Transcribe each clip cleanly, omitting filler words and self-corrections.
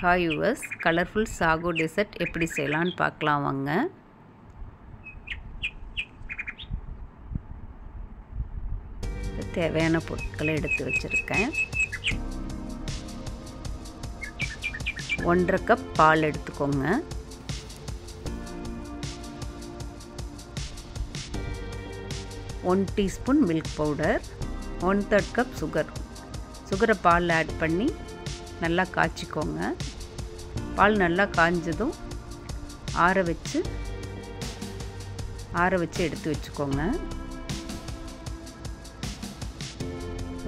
Hi yours, colourful sago dessert எப்படி செய்யலான்னு பார்க்கலாம் வாங்க. தேவையான பொருட்களை எடுத்து வச்சுருக்கேன். 1.5 கப் பால் எடுத்துக்கோங்க. One teaspoon milk powder, 1/3 cup சுகரை பாலில் ஆட் பண்ணி நல்லா காய்ச்சிக்கோங்க. பால் நல்லா காய்ஞ்சதும் ஆற வச்சு எடுத்து வச்சுக்கோங்க.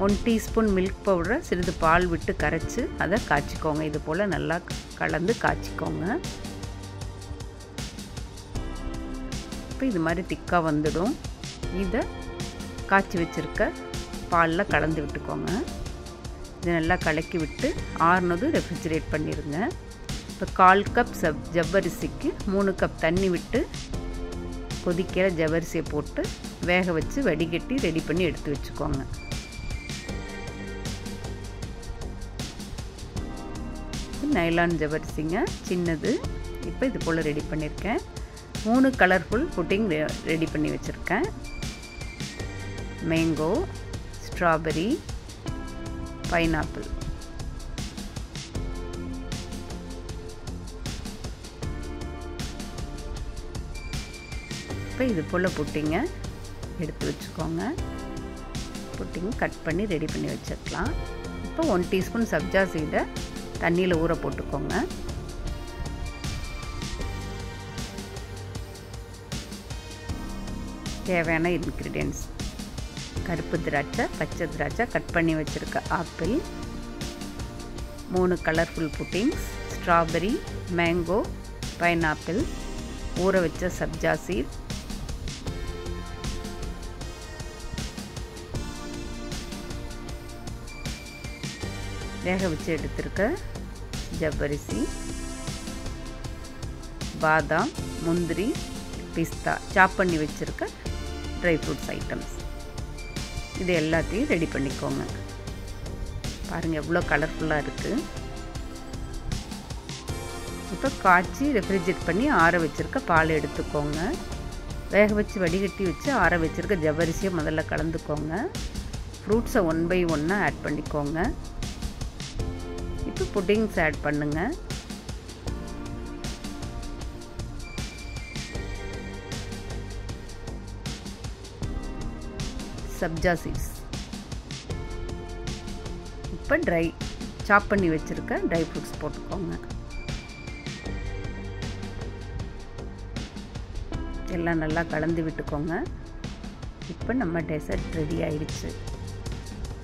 1 டீஸ்பூன் மில்க் பவுடரை சிறிது பால் விட்டு கரைச்சி அதை காய்ச்சிக்கோங்க. இது போல் நல்லா கலந்து காய்ச்சிக்கோங்க. இப்போ இது மாதிரி திக்காக வந்துடும். இதை காய்ச்சி வச்சுருக்க பாலில் கலந்து விட்டுக்கோங்க. இதை நல்லா கலக்கி விட்டு ஆறுனதும் ரெஃப்ரிஜரேட் பண்ணிடுங்க. இப்போ 1/4 கப் ஜவ்வரிசிக்கு 3 கப் தண்ணி விட்டு கொதிக்கிற ஜவ்வரிசியை போட்டு வேக வச்சு வடிகட்டி ரெடி பண்ணி எடுத்து வச்சுக்கோங்க. நைலான் ஜவ்வரிசிங்க, சின்னது. இப்போ இது போல் ரெடி பண்ணியிருக்கேன். 3 கலர்ஃபுல் புட்டிங் ரெடி பண்ணி வச்சுருக்கேன். Mango, strawberry, pineapple. இப்போ இது போல் புட்டிங்க எடுத்து வச்சுக்கோங்க. புட்டிங் கட் பண்ணி ரெடி பண்ணி வச்சுக்கலாம். இப்போ 1 டீஸ்பூன் சப்ஜா சீடை தண்ணியில் ஊற போட்டுக்கோங்க. தேவையான இன்க்ரீடியன்ட்ஸ்: கருப்பு திராட்சை, பச்சை திராட்சை, கட் பண்ணி வச்சுருக்க apple, 3 colourful puddings, strawberry, mango, pineapple, ஊற வச்ச சப்ஜா சீட், வேக வச்சு எடுத்துருக்க ஜவ்வரிசி, பாதாம், முந்திரி, பிஸ்தா, சாப் பண்ணி வச்சுருக்க ட்ரை ஃப்ரூட்ஸ் ஐட்டம்ஸ். இது எல்லாத்தையும் ரெடி பண்ணிக்கோங்க. பாருங்கள் எவ்வளோ கலர்ஃபுல்லாக இருக்குது. இப்போ காய்ச்சி ரெஃப்ரிஜரேட் பண்ணி ஆற வச்சுருக்க பால் எடுத்துக்கோங்க. வேக வச்சு வடிகட்டி வச்சு ஆற வச்சுருக்க ஜவ்வரிசியை முதல்ல கலந்துக்கோங்க. ஃப்ரூட்ஸை 1 by 1 ஆட் பண்ணிக்கோங்க. இப்போ புட்டிங்ஸ் ஆட் பண்ணுங்கள். சப்ஜா சீட்ஸ், இப்போ சாப் பண்ணி வச்சுருக்க ட்ரை ஃப்ரூட்ஸ் போட்டுக்கோங்க. எல்லாம் நல்லா கலந்து விட்டுக்கோங்க. இப்போ நம்ம டெசர்ட் ரெடி ஆயிடுச்சு.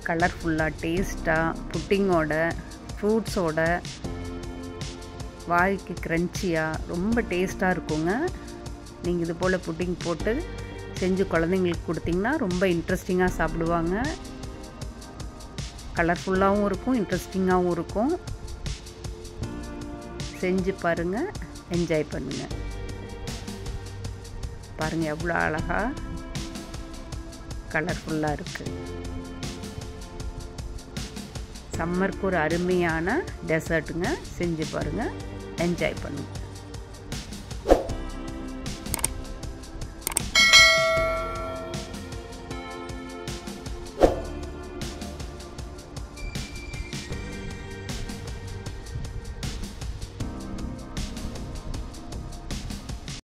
கலர்ஃபுல்லாக, டேஸ்ட்டாக, புட்டிங்கோட, ஃப்ரூட்ஸோட, வாய்க்கு க்ரன்ச்சியாக ரொம்ப டேஸ்ட்டாக இருக்குங்க. நீங்கள் இது போல் புட்டிங் போட்டு செஞ்சு குழந்தைங்களுக்கு கொடுத்தீங்கன்னா ரொம்ப இன்ட்ரெஸ்டிங்காக சாப்பிடுவாங்க. கலர்ஃபுல்லாகவும் இருக்கும், இன்ட்ரெஸ்டிங்காகவும் இருக்கும். செஞ்சு பாருங்கள், என்ஜாய் பண்ணுங்கள். பாருங்கள் எவ்வளோ அழகாக கலர்ஃபுல்லாக இருக்குது. சம்மருக்கு ஒரு அருமையான டெசர்ட்டுங்க. செஞ்சு பாருங்கள், என்ஜாய் பண்ணுங்கள்.